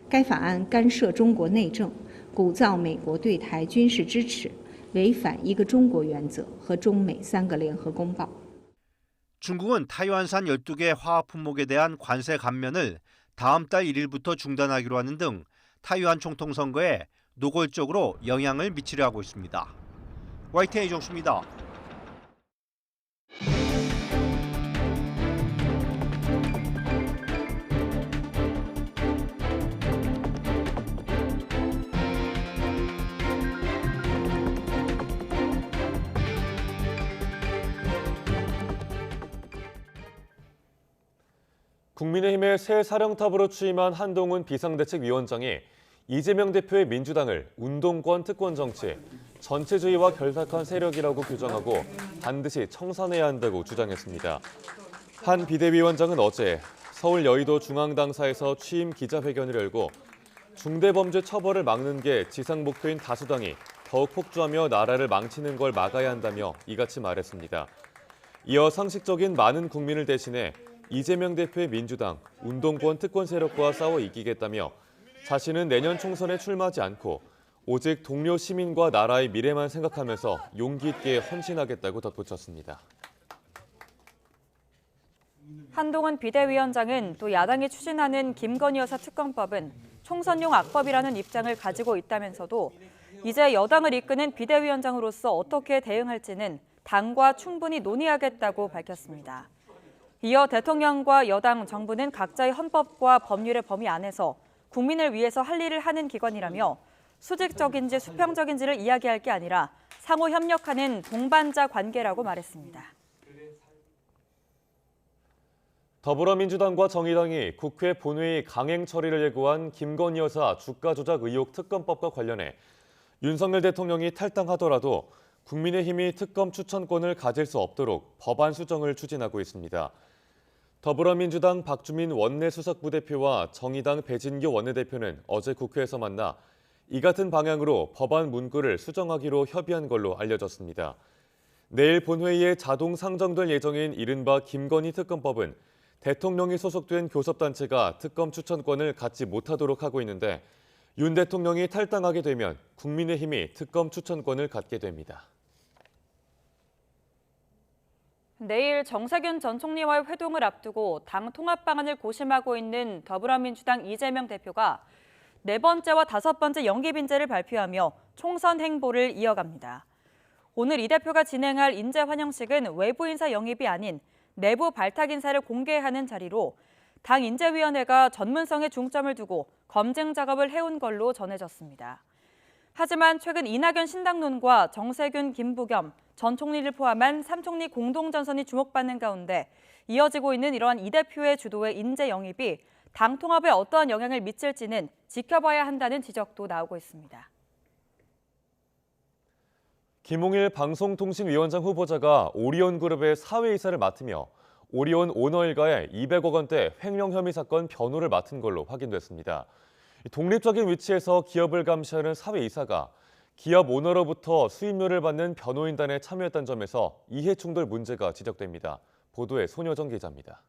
该法案干涉中国内政，鼓噪美国对台军事支持，违反一个中国原则和中美3个联合公报。 중국은 타이완산 12개 화학 품목에 대한 관세 감면을 다음 달 1일부터 중단하기로 하는 등 타이완 총통 선거에 노골적으로 영향을 미치려 하고 있습니다. YTN 이종수입니다. 국민의힘의 새 사령탑으로 취임한 한동훈 비상대책위원장이 이재명 대표의 민주당을 운동권 특권 정치, 전체주의와 결탁한 세력이라고 규정하고 반드시 청산해야 한다고 주장했습니다. 한 비대위원장은 어제 서울 여의도 중앙당사에서 취임 기자회견을 열고 중대범죄 처벌을 막는 게 지상 목표인 다수당이 더욱 폭주하며 나라를 망치는 걸 막아야 한다며 이같이 말했습니다. 이어 상식적인 많은 국민을 대신해 이재명 대표의 민주당, 운동권 특권 세력과 싸워 이기겠다며 자신은 내년 총선에 출마하지 않고 오직 동료 시민과 나라의 미래만 생각하면서 용기 있게 헌신하겠다고 덧붙였습니다. 한동훈 비대위원장은 또 야당이 추진하는 김건희 여사 특검법은 총선용 악법이라는 입장을 가지고 있다면서도 이제 여당을 이끄는 비대위원장으로서 어떻게 대응할지는 당과 충분히 논의하겠다고 밝혔습니다. 이어 대통령과 여당, 정부는 각자의 헌법과 법률의 범위 안에서 국민을 위해서 할 일을 하는 기관이라며 수직적인지 수평적인지를 이야기할 게 아니라 상호 협력하는 동반자 관계라고 말했습니다. 더불어민주당과 정의당이 국회 본회의 강행 처리를 예고한 김건희 여사 주가 조작 의혹 특검법과 관련해 윤석열 대통령이 탈당하더라도 국민의힘이 특검 추천권을 가질 수 없도록 법안 수정을 추진하고 있습니다. 더불어민주당 박주민 원내수석부대표와 정의당 배진교 원내대표는 어제 국회에서 만나 이 같은 방향으로 법안 문구를 수정하기로 협의한 걸로 알려졌습니다. 내일 본회의에 자동 상정될 예정인 이른바 김건희 특검법은 대통령이 소속된 교섭단체가 특검 추천권을 갖지 못하도록 하고 있는데 윤 대통령이 탈당하게 되면 국민의힘이 특검 추천권을 갖게 됩니다. 내일 정세균 전 총리와의 회동을 앞두고 당 통합 방안을 고심하고 있는 더불어민주당 이재명 대표가 4번째와 5번째 영입 인재를 발표하며 총선 행보를 이어갑니다. 오늘 이 대표가 진행할 인재 환영식은 외부 인사 영입이 아닌 내부 발탁 인사를 공개하는 자리로 당 인재위원회가 전문성에 중점을 두고 검증 작업을 해온 걸로 전해졌습니다. 하지만 최근 이낙연 신당론과 정세균, 김부겸 전 총리를 포함한 3총리 공동전선이 주목받는 가운데 이어지고 있는 이러한 이 대표의 주도의 인재 영입이 당 통합에 어떠한 영향을 미칠지는 지켜봐야 한다는 지적도 나오고 있습니다. 김홍일 방송통신위원장 후보자가 오리온그룹의 사회이사를 맡으며 오리온 오너 일가의 200억 원대 횡령 혐의 사건 변호를 맡은 걸로 확인됐습니다. 독립적인 위치에서 기업을 감시하는 사회이사가 기업 오너로부터 수임료를 받는 변호인단에 참여했다는 점에서 이해충돌 문제가 지적됩니다. 보도에 손여정 기자입니다.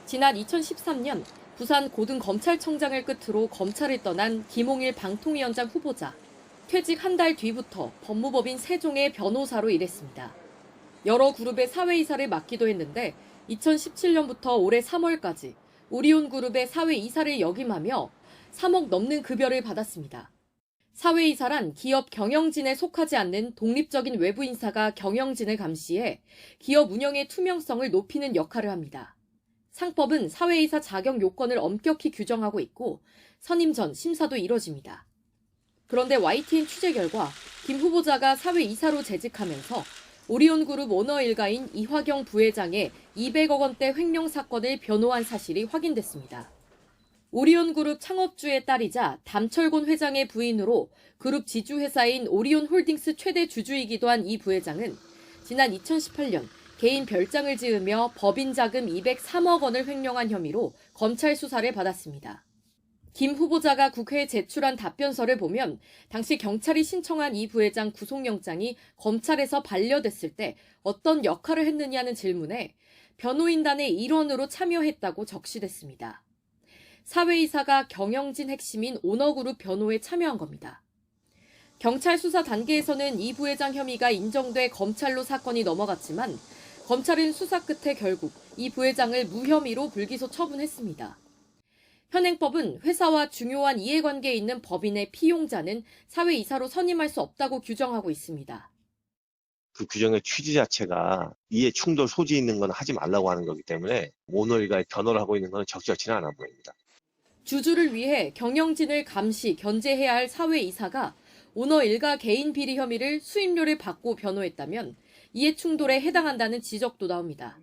지난 2013년 부산 고등검찰청장을 끝으로 검찰을 떠난 김홍일 방통위원장 후보자. 퇴직 한 달 뒤부터 법무법인 세종의 변호사로 일했습니다. 여러 그룹의 사회이사를 맡기도 했는데 2017년부터 올해 3월까지 오리온그룹의 사회이사를 역임하며 3억 넘는 급여를 받았습니다. 사회이사란 기업 경영진에 속하지 않는 독립적인 외부 인사가 경영진을 감시해 기업 운영의 투명성을 높이는 역할을 합니다. 상법은 사회이사 자격 요건을 엄격히 규정하고 있고 선임 전 심사도 이뤄집니다. 그런데 YTN 취재 결과 김 후보자가 사회이사로 재직하면서 오리온그룹 오너 일가인 이화경 부회장의 200억 원대 횡령 사건을 변호한 사실이 확인됐습니다. 오리온그룹 창업주의 딸이자 담철곤 회장의 부인으로 그룹 지주회사인 오리온홀딩스 최대 주주이기도 한 이 부회장은 지난 2018년 개인 별장을 지으며 법인 자금 203억 원을 횡령한 혐의로 검찰 수사를 받았습니다. 김 후보자가 국회에 제출한 답변서를 보면 당시 경찰이 신청한 이 부회장 구속영장이 검찰에서 반려됐을 때 어떤 역할을 했느냐는 질문에 변호인단의 일원으로 참여했다고 적시됐습니다. 사회이사가 경영진 핵심인 오너그룹 변호에 참여한 겁니다. 경찰 수사 단계에서는 이 부회장 혐의가 인정돼 검찰로 사건이 넘어갔지만 검찰은 수사 끝에 결국 이 부회장을 무혐의로 불기소 처분했습니다. 현행법은 회사와 중요한 이해관계에 있는 법인의 피용자는 사회이사로 선임할 수 없다고 규정하고 있습니다. 그 규정의 취지 자체가 이해 충돌 소지 있는 건 하지 말라고 하는 거기 때문에 오너 일가의 변호를 하고 있는 건 적절치는 않아 보입니다. 주주를 위해 경영진을 감시, 견제해야 할 사회이사가 오너 일가 개인 비리 혐의를 수임료를 받고 변호했다면 이해 충돌에 해당한다는 지적도 나옵니다.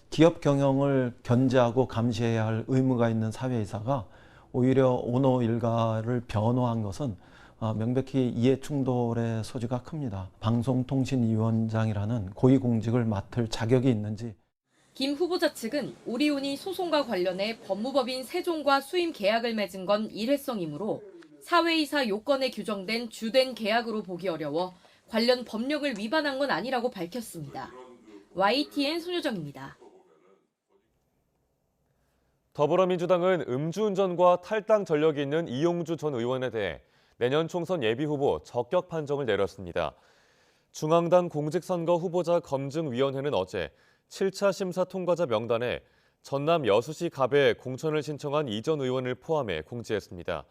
기업 경영을 견제하고 감시해야 할 의무가 있는 사회이사가 오히려 오너 일가를 변호한 것은 명백히 이해 충돌의 소지가 큽니다. 방송통신위원장이라는 고위공직을 맡을 자격이 있는지. 김 후보자 측은 오리온이 소송과 관련해 법무법인 세종과 수임 계약을 맺은 건 일회성이므로 사회이사 요건에 규정된 주된 계약으로 보기 어려워 관련 법령을 위반한 건 아니라고 밝혔습니다. YTN 손효정입니다. 더불어민주당은 음주운전과 탈당 전력이 있는 이용주 전 의원에 대해 내년 총선 예비후보 적격 판정을 내렸습니다. 중앙당 공직선거 후보자 검증위원회는 어제 7차 심사 통과자 명단에 전남 여수시 갑에 공천을 신청한 이 전 의원을 포함해 공지했습니다.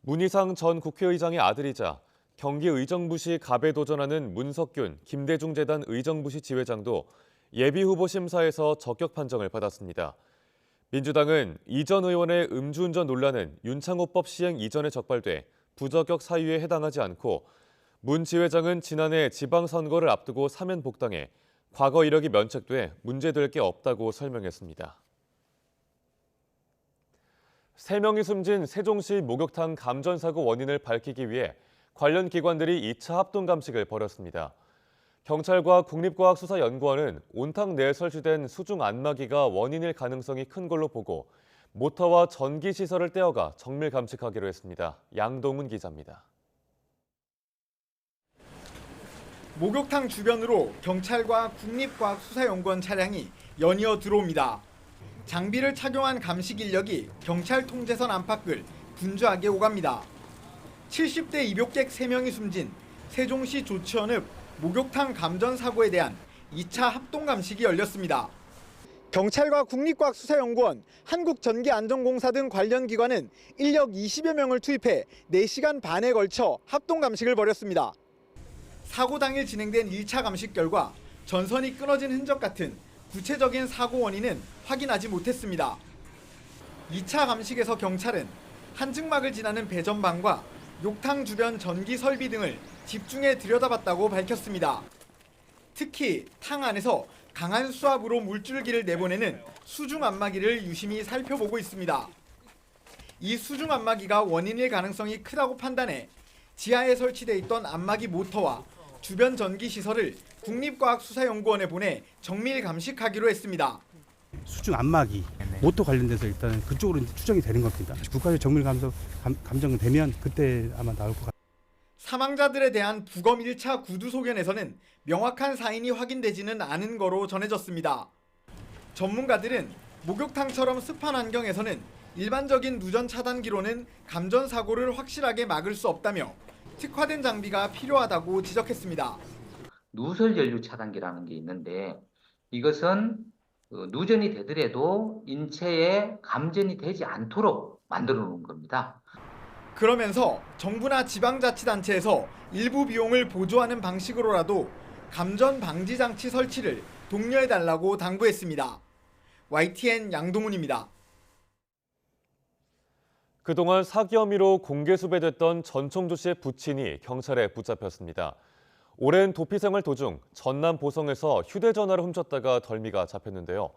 문희상 전 국회의장의 아들이자 경기 의정부시 갑에 도전하는 문석균 김대중재단 의정부시 지회장도 예비후보 심사에서 적격 판정을 받았습니다. 민주당은 이 전 의원의 음주운전 논란은 윤창호법 시행 이전에 적발돼 부적격 사유에 해당하지 않고 문 지회장은 지난해 지방선거를 앞두고 사면 복당해 과거 이력이 면책돼 문제될 게 없다고 설명했습니다. 3명이 숨진 세종시 목욕탕 감전사고 원인을 밝히기 위해 관련 기관들이 2차 합동감식을 벌였습니다. 경찰과 국립과학수사연구원은 온탕 내에 설치된 수중 안마기가 원인일 가능성이 큰 걸로 보고 모터와 전기 시설을 떼어가 정밀 감식하기로 했습니다. 양동훈 기자입니다. 목욕탕 주변으로 경찰과 국립과학수사연구원 차량이 연이어 들어옵니다. 장비를 착용한 감식 인력이 경찰 통제선 안팎을 분주하게 오갑니다. 70대 입욕객 3명이 숨진 세종시 조치원읍 목욕탕 감전 사고에 대한 2차 합동 감식이 열렸습니다. 경찰과 국립과학수사연구원, 한국전기안전공사 등 관련 기관은 인력 20여 명을 투입해 4시간 반에 걸쳐 합동 감식을 벌였습니다. 사고 당일 진행된 1차 감식 결과 전선이 끊어진 흔적 같은 구체적인 사고 원인은 확인하지 못했습니다. 2차 감식에서 경찰은 한증막을 지나는 배전방과 욕탕 주변 전기 설비 등을 집중해 들여다봤다고 밝혔습니다. 특히 탕 안에서 강한 수압으로 물줄기를 내보내는 수중 안마기를 유심히 살펴보고 있습니다. 이 수중 안마기가 원인일 가능성이 크다고 판단해 지하에 설치돼 있던 안마기 모터와 주변 전기 시설을 국립과학수사연구원에 보내 정밀 감식하기로 했습니다. 수중 안마기, 모터 관련돼서 일단 그쪽으로 이제 추정이 되는 겁니다. 국가적 정밀 감정되면 그때 아마 나올 것 같습니다. 사망자들에 대한 부검 1차 구두 소견에서는 명확한 사인이 확인되지는 않은 거로 전해졌습니다. 전문가들은 목욕탕처럼 습한 환경에서는 일반적인 누전 차단기로는 감전 사고를 확실하게 막을 수 없다며 특화된 장비가 필요하다고 지적했습니다. 누설 연료 차단기라는 게 있는데 이것은 누전이 되더라도 인체에 감전이 되지 않도록 만들어 놓은 겁니다. 그러면서 정부나 지방자치단체에서 일부 비용을 보조하는 방식으로라도 감전 방지 장치 설치를 독려해달라고 당부했습니다. YTN 양동훈입니다. 그동안 사기 혐의로 공개 수배됐던 전청조 씨의 부친이 경찰에 붙잡혔습니다. 오랜 도피 생활 도중 전남 보성에서 휴대전화를 훔쳤다가 덜미가 잡혔는데요.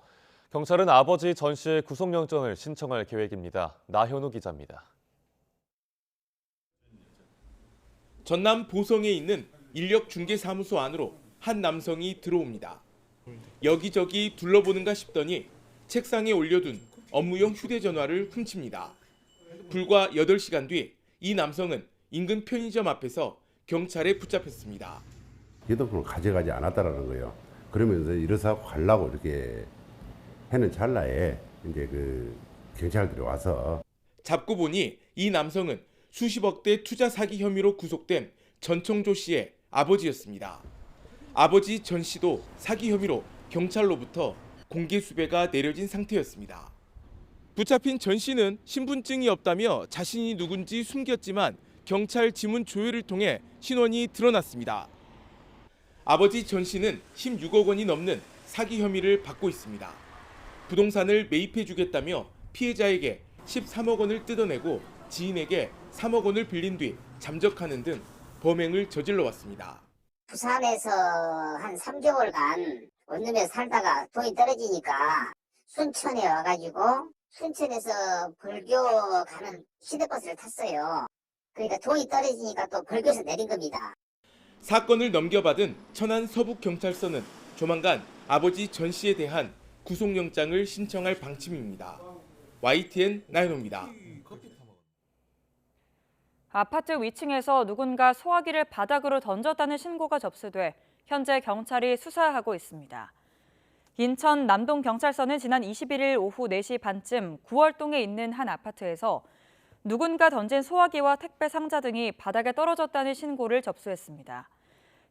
경찰은 아버지 전 씨의 구속영장을 신청할 계획입니다. 나현우 기자입니다. 전남 보성에 있는 인력중개사무소 안으로 한 남성이 들어옵니다. 여기저기 둘러보는가 싶더니 책상에 올려둔 업무용 휴대전화를 훔칩니다. 불과 8시간 뒤 이 남성은 인근 편의점 앞에서 경찰에 붙잡혔습니다. 휴대폰을 가져가지 않았다라는 거예요. 그러면서 일어서 가려고 이렇게 하는 찰나에 이제 그 경찰들이 와서 잡고 보니 이 남성은 수십억대 투자 사기 혐의로 구속된 전청조 씨의 아버지였습니다. 아버지 전 씨도 사기 혐의로 경찰로부터 공개 수배가 내려진 상태였습니다. 붙잡힌 전 씨는 신분증이 없다며 자신이 누군지 숨겼지만 경찰 지문 조회를 통해 신원이 드러났습니다. 아버지 전 씨는 16억 원이 넘는 사기 혐의를 받고 있습니다. 부동산을 매입해주겠다며 피해자에게 13억 원을 뜯어내고 지인에게 3억 원을 빌린 뒤 잠적하는 등 범행을 저질러 왔습니다. 부산에서 한 3개월간 원룸에서 살다가 돈이 떨어지니까 순천에 와가지고 순천에서 벌교 가는 시내버스를 탔어요. 그러니까 돈이 떨어지니까 또 벌교에서 내린 겁니다. 사건을 넘겨받은 천안 서북경찰서는 조만간 아버지 전 씨에 대한 구속영장을 신청할 방침입니다. YTN 나연호입니다. 아파트 위층에서 누군가 소화기를 바닥으로 던졌다는 신고가 접수돼 현재 경찰이 수사하고 있습니다. 인천 남동경찰서는 지난 21일 오후 4시 반쯤 구월동에 있는 한 아파트에서 누군가 던진 소화기와 택배 상자 등이 바닥에 떨어졌다는 신고를 접수했습니다.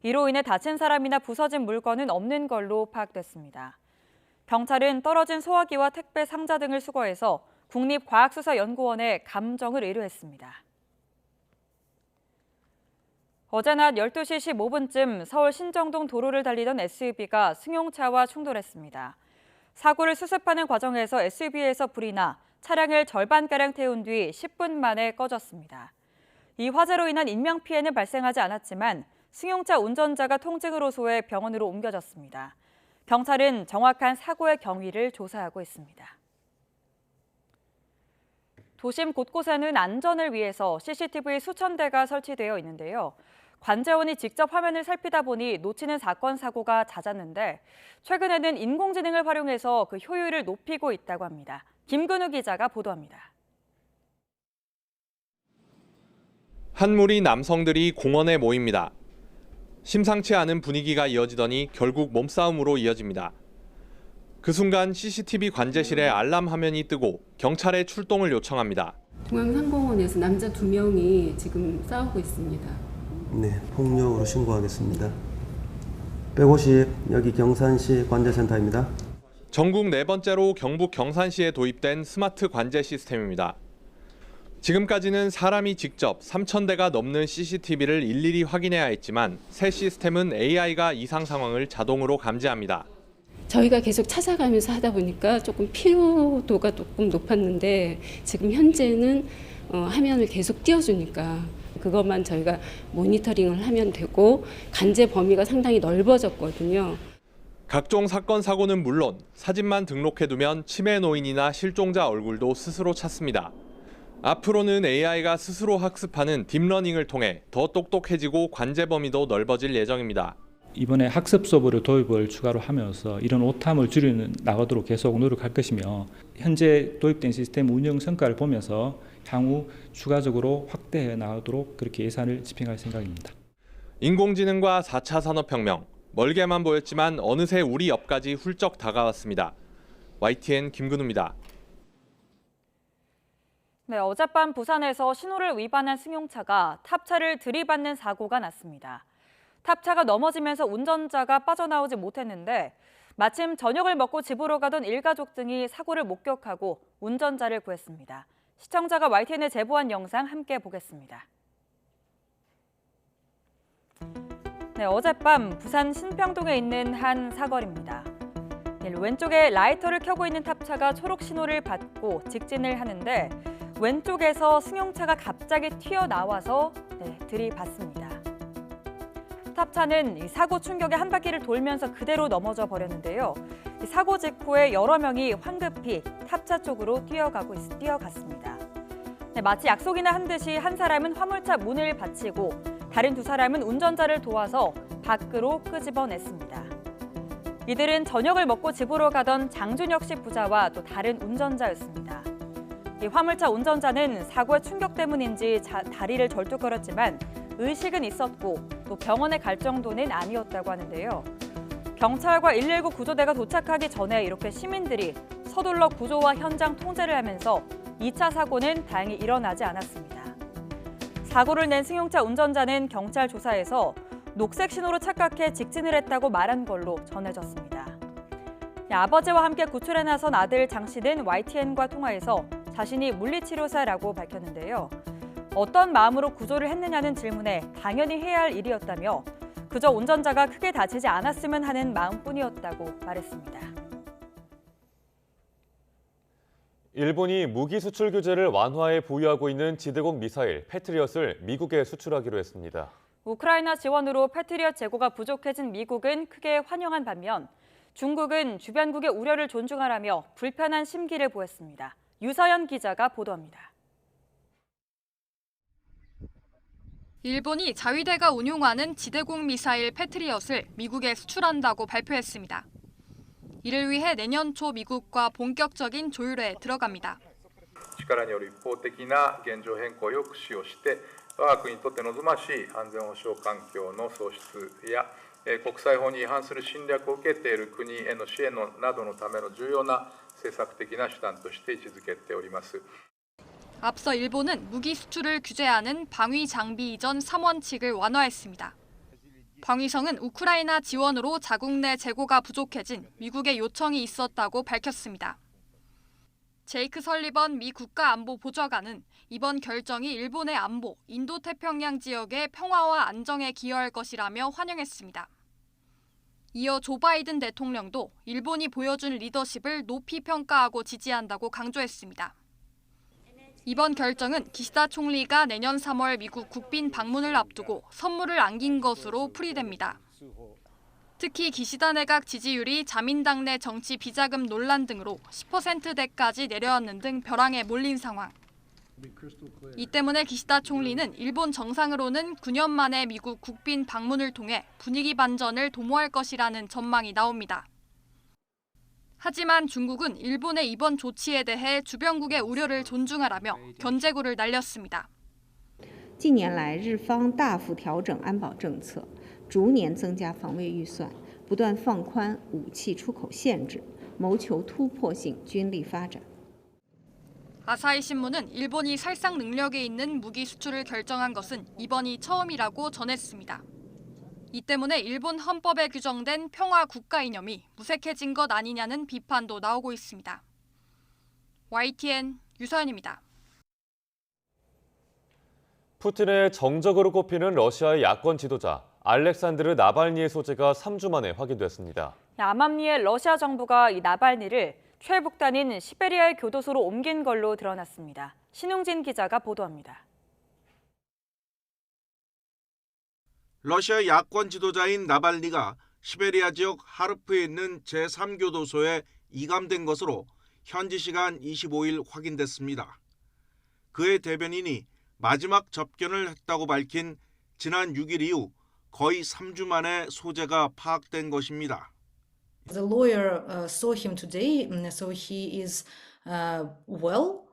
이로 인해 다친 사람이나 부서진 물건은 없는 걸로 파악됐습니다. 경찰은 떨어진 소화기와 택배 상자 등을 수거해서 국립과학수사연구원에 감정을 의뢰했습니다. 어제 낮 12시 15분쯤 서울 신정동 도로를 달리던 SUV가 승용차와 충돌했습니다. 사고를 수습하는 과정에서 SUV에서 불이 나 차량을 절반가량 태운 뒤 10분 만에 꺼졌습니다. 이 화재로 인한 인명피해는 발생하지 않았지만 승용차 운전자가 통증으로 호소해 병원으로 옮겨졌습니다. 경찰은 정확한 사고의 경위를 조사하고 있습니다. 도심 곳곳에는 안전을 위해서 CCTV 수천 대가 설치되어 있는데요. 관제원이 직접 화면을 살피다 보니 놓치는 사건, 사고가 잦았는데 최근에는 인공지능을 활용해서 그 효율을 높이고 있다고 합니다. 김근우 기자가 보도합니다. 한 무리 남성들이 공원에 모입니다. 심상치 않은 분위기가 이어지더니 결국 몸싸움으로 이어집니다. 그 순간 CCTV 관제실에 알람 화면이 뜨고 경찰에 출동을 요청합니다. 중앙상공원에서 남자 2명이 지금 싸우고 있습니다. 네, 폭력으로 신고하겠습니다. 150 여기 경산시 관제센터입니다. 전국 4번째로 경북 경산시에 도입된 스마트 관제 시스템입니다. 지금까지는 사람이 직접 3,000대가 넘는 CCTV를 일일이 확인해야 했지만 새 시스템은 AI가 이상 상황을 자동으로 감지합니다. 저희가 계속 찾아가면서 하다 보니까 조금 피로도가 조금 높았는데 지금 현재는 화면을 계속 띄워주니까 그것만 저희가 모니터링을 하면 되고 간제 범위가 상당히 넓어졌거든요. 각종 사건, 사고는 물론 사진만 등록해두면 치매 노인이나 실종자 얼굴도 스스로 찾습니다. 앞으로는 AI가 스스로 학습하는 딥러닝을 통해 더 똑똑해지고 관제 범위도 넓어질 예정입니다. 이번에 학습 서버를 도입을 추가로 하면서 이런 오탐을 줄여 나가도록 계속 노력할 것이며 현재 도입된 시스템 운영 성과를 보면서 향후 추가적으로 확대해 나가도록 그렇게 예산을 집행할 생각입니다. 인공지능과 4차 산업혁명, 멀게만 보였지만 어느새 우리 옆까지 훌쩍 다가왔습니다. YTN 김근우입니다. 네, 어젯밤 부산에서 신호를 위반한 승용차가 탑차를 들이받는 사고가 났습니다. 탑차가 넘어지면서 운전자가 빠져나오지 못했는데 마침 저녁을 먹고 집으로 가던 일가족 등이 사고를 목격하고 운전자를 구했습니다. 시청자가 YTN에 제보한 영상 함께 보겠습니다. 네, 어젯밤 부산 신평동에 있는 한 사거리입니다. 왼쪽에 라이터를 켜고 있는 탑차가 초록 신호를 받고 직진을 하는데 왼쪽에서 승용차가 갑자기 튀어나와서 들이받습니다. 탑차는 사고 충격에 한 바퀴를 돌면서 그대로 넘어져 버렸는데요. 사고 직후에 여러 명이 황급히 탑차 쪽으로 뛰어갔습니다. 마치 약속이나 한 듯이 한 사람은 화물차 문을 받치고 다른 2사람은 운전자를 도와서 밖으로 끄집어냈습니다. 이들은 저녁을 먹고 집으로 가던 장준혁 씨 부자와 또 다른 운전자였습니다. 이 화물차 운전자는 사고의 충격 때문인지 다리를 절뚝거렸지만 의식은 있었고 또 병원에 갈 정도는 아니었다고 하는데요. 경찰과 119 구조대가 도착하기 전에 이렇게 시민들이 서둘러 구조와 현장 통제를 하면서 2차 사고는 다행히 일어나지 않았습니다. 사고를 낸 승용차 운전자는 경찰 조사에서 녹색 신호로 착각해 직진을 했다고 말한 걸로 전해졌습니다. 아버지와 함께 구출에 나선 아들 장 씨는 YTN과 통화에서 자신이 물리치료사라고 밝혔는데요. 어떤 마음으로 구조를 했느냐는 질문에 당연히 해야 할 일이었다며 그저 운전자가 크게 다치지 않았으면 하는 마음뿐이었다고 말했습니다. 일본이 무기 수출 규제를 완화해 보유하고 있는 지대공 미사일 패트리엇을 미국에 수출하기로 했습니다. 우크라이나 지원으로 패트리엇 재고가 부족해진 미국은 크게 환영한 반면 중국은 주변국의 우려를 존중하라며 불편한 심기를 보였습니다. 유서연 기자가 보도합니다. 일본이 자위대가 운용하는 지대공 미사일 패트리엇을 미국에 수출한다고 발표했습니다. 이를 위해 내년 초 미국과 본격적인 조율에 들어갑니다. 力による一方的な現状変更を抑止をして我が国にとって望ましい安全保障環境の創出や国際法に違反する侵略を受けている国への支援などのための重要な政策的な手段として位置づけております。 앞서 일본은 무기 수출을 규제하는 방위 장비 이전 3원칙을 완화했습니다. 방위성은 우크라이나 지원으로 자국 내 재고가 부족해진 미국의 요청이 있었다고 밝혔습니다. 제이크 설리번 미 국가안보보좌관은 이번 결정이 일본의 안보, 인도태평양 지역의 평화와 안정에 기여할 것이라며 환영했습니다. 이어 조 바이든 대통령도 일본이 보여준 리더십을 높이 평가하고 지지한다고 강조했습니다. 이번 결정은 기시다 총리가 내년 3월 미국 국빈 방문을 앞두고 선물을 안긴 것으로 풀이됩니다. 특히 기시다 내각 지지율이 자민당 내 정치 비자금 논란 등으로 10%대까지 내려앉는 등 벼랑에 몰린 상황. 이 때문에 기시다 총리는 일본 정상으로는 9년 만에 미국 국빈 방문을 통해 분위기 반전을 도모할 것이라는 전망이 나옵니다. 하지만 중국은 일본의 이번 조치에 대해 주변국의 우려를 존중하라며 견제구를 날렸습니다. 近年来，日方大幅调整安保政策，逐年增加防卫预算，不断放宽武器出口限制，谋求突破性军力发展。 아사히 신문은 일본이 살상 능력에 있는 무기 수출을 결정한 것은 이번이 처음이라고 전했습니다. 이 때문에 일본 헌법에 규정된 평화 국가 이념이 무색해진 것 아니냐는 비판도 나오고 있습니다. YTN 유서연입니다. 푸틴의 정적으로 꼽히는 러시아의 야권 지도자 알렉산드르 나발니의 소재가 3주 만에 확인됐습니다. 암암리의 러시아 정부가 이 나발니를 최북단인 시베리아의 교도소로 옮긴 걸로 드러났습니다. 신웅진 기자가 보도합니다. 러시아 야권 지도자인 나발니가 시베리아 지역 하르프에 있는 제3교도소에 이감된 것으로 현지 시간 25일 확인됐습니다. 그의 대변인이 마지막 접견을 했다고 밝힌 지난 6일 이후 거의 3주 만에 소재가 파악된 것입니다. The lawyer saw him today, so he is well,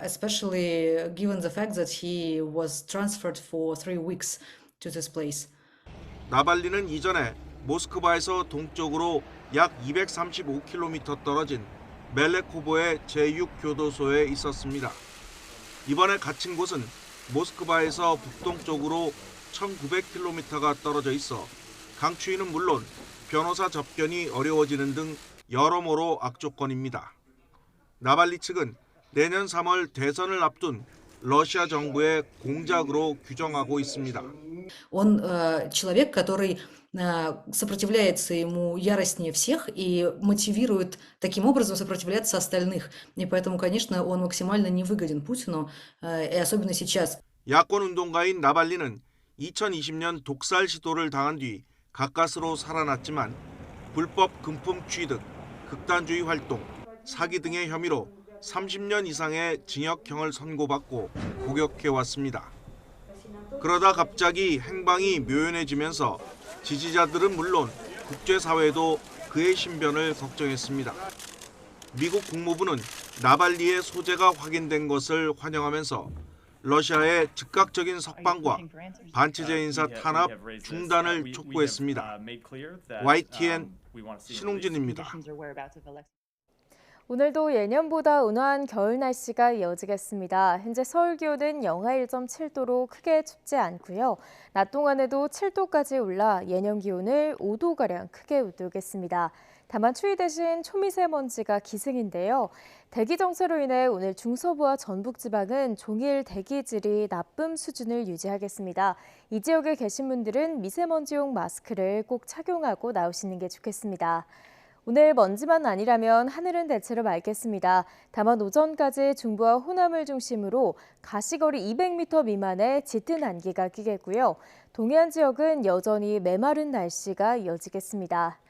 especially given the fact that he was transferred for 3 weeks to this place. 나발리는 이전에 모스크바에서 동쪽으로 약 235km 떨어진 멜레코보의 제6교도소에 있었습니다. 이번에 갇힌 곳은 모스크바에서 북동쪽으로 1900km가 떨어져 있어 강추위는 물론 변호사 접견이 어려워지는 등 여러모로 악조건입니다. 나발리 측은 내년 3월 대선을 앞둔 러시아 정부의 공작으로 규정하고 있습니다. Он человек, который сопротивляется ему яростнее всех и мотивирует таким образом сопротивляться остальных. И поэтому, конечно, он максимально невыгоден Путину, и особенно сейчас. 야권 운동가인 나발리는 2020년 독살 시도를 당한 뒤 가까스로 살아났지만 불법 금품 취득, 극단주의 활동, 사기 등의 혐의로 30년 이상의 징역형을 선고받고 복역해왔습니다. 그러다 갑자기 행방이 묘연해지면서 지지자들은 물론 국제사회도 그의 신변을 걱정했습니다. 미국 국무부는 나발리의 소재가 확인된 것을 환영하면서 러시아의 즉각적인 석방과 반체제 인사 탄압 중단을 촉구했습니다. YTN 신웅진입니다. 오늘도 예년보다 온화한 겨울 날씨가 이어지겠습니다. 현재 서울 기온은 영하 1.7도로 크게 춥지 않고요. 낮 동안에도 7도까지 올라 예년 기온을 5도가량 크게 웃돌겠습니다. 다만 추위 대신 초미세먼지가 기승인데요. 대기 정체로 인해 오늘 중서부와 전북 지방은 종일 대기질이 나쁨 수준을 유지하겠습니다. 이 지역에 계신 분들은 미세먼지용 마스크를 꼭 착용하고 나오시는 게 좋겠습니다. 오늘 먼지만 아니라면 하늘은 대체로 맑겠습니다. 다만 오전까지 중부와 호남을 중심으로 가시거리 200m 미만의 짙은 안개가 끼겠고요. 동해안 지역은 여전히 메마른 날씨가 이어지겠습니다.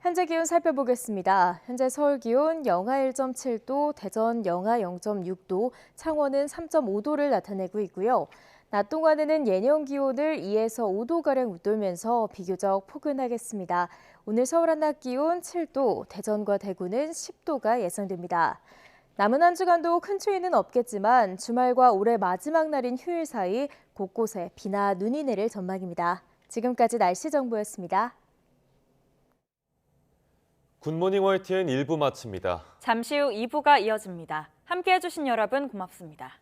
현재 기온 살펴보겠습니다. 현재 서울 기온 영하 1.7도, 대전 영하 0.6도, 창원은 3.5도를 나타내고 있고요. 낮 동안에는 예년 기온을 2에서 5도가량 웃돌면서 비교적 포근하겠습니다. 오늘 서울 한낮 기온 7도, 대전과 대구는 10도가 예상됩니다. 남은 한 주간도 큰 추위는 없겠지만 주말과 올해 마지막 날인 휴일 사이 곳곳에 비나 눈이 내릴 전망입니다. 지금까지 날씨 정보였습니다. 굿모닝 YTN 1부 마칩니다. 잠시 후 2부가 이어집니다. 함께해 주신 여러분 고맙습니다.